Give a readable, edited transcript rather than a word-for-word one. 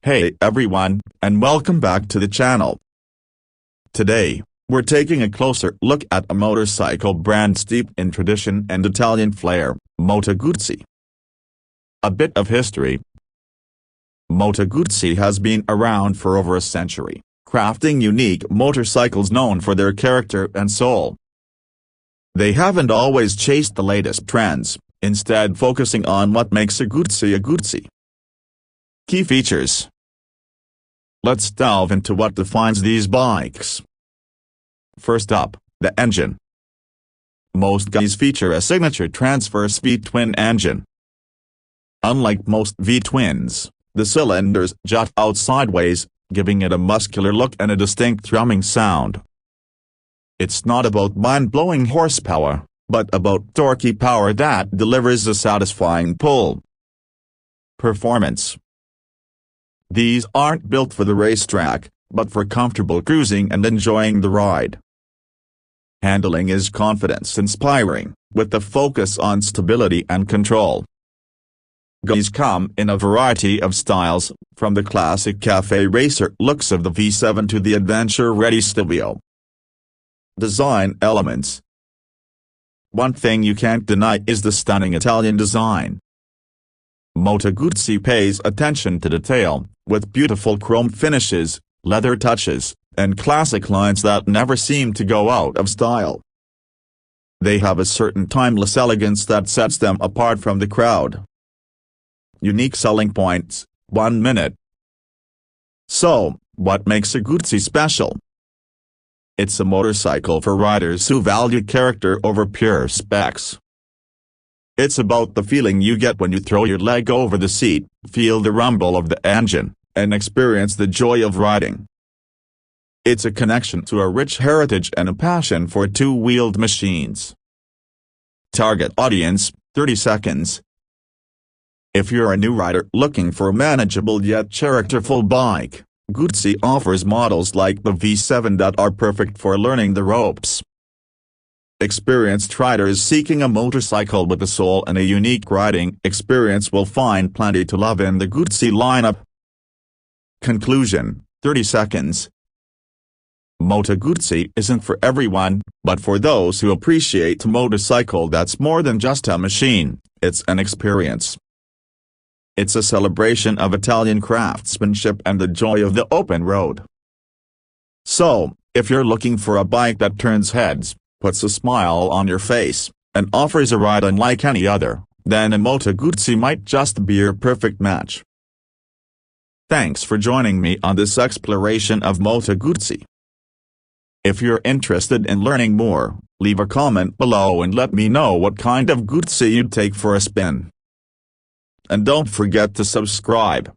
Hey everyone, and welcome back to the channel. Today, we're taking a closer look at a motorcycle brand steeped in tradition and Italian flair, Moto Guzzi. A bit of history. Moto Guzzi has been around for over a century, crafting unique motorcycles known for their character and soul. They haven't always chased the latest trends, instead focusing on what makes a Guzzi a Guzzi. Key features. Let's delve into what defines these bikes. First up, the engine. Most Guzzis feature a signature transverse V-twin engine. Unlike most V-twins, the cylinders jut out sideways, giving it a muscular look and a distinct thrumming sound. It's not about mind-blowing horsepower, but about torquey power that delivers a satisfying pull. Performance. These aren't built for the racetrack, but for comfortable cruising and enjoying the ride. Handling is confidence-inspiring, with a focus on stability and control. Guzzis come in a variety of styles, from the classic cafe racer looks of the V7 to the adventure-ready Stelvio. Design elements. One thing you can't deny is the stunning Italian design. Moto Guzzi pays attention to detail, with beautiful chrome finishes, leather touches, and classic lines that never seem to go out of style. They have a certain timeless elegance that sets them apart from the crowd. Unique selling points, 1 minute. So, what makes a Guzzi special? It's a motorcycle for riders who value character over pure specs. It's about the feeling you get when you throw your leg over the seat, feel the rumble of the engine, and experience the joy of riding. It's a connection to a rich heritage and a passion for two-wheeled machines. Target audience, 30 seconds. If you're a new rider looking for a manageable yet characterful bike, Guzzi offers models like the V7 that are perfect for learning the ropes. Experienced riders seeking a motorcycle with a soul and a unique riding experience will find plenty to love in the Guzzi lineup. Conclusion, 30 seconds. Moto Guzzi isn't for everyone, but for those who appreciate a motorcycle that's more than just a machine, it's an experience. It's a celebration of Italian craftsmanship and the joy of the open road. So, if you're looking for a bike that turns heads, puts a smile on your face, and offers a ride unlike any other, then a Moto Guzzi might just be your perfect match. Thanks for joining me on this exploration of Moto Guzzi. If you're interested in learning more, leave a comment below and let me know what kind of Guzzi you'd take for a spin. And don't forget to subscribe.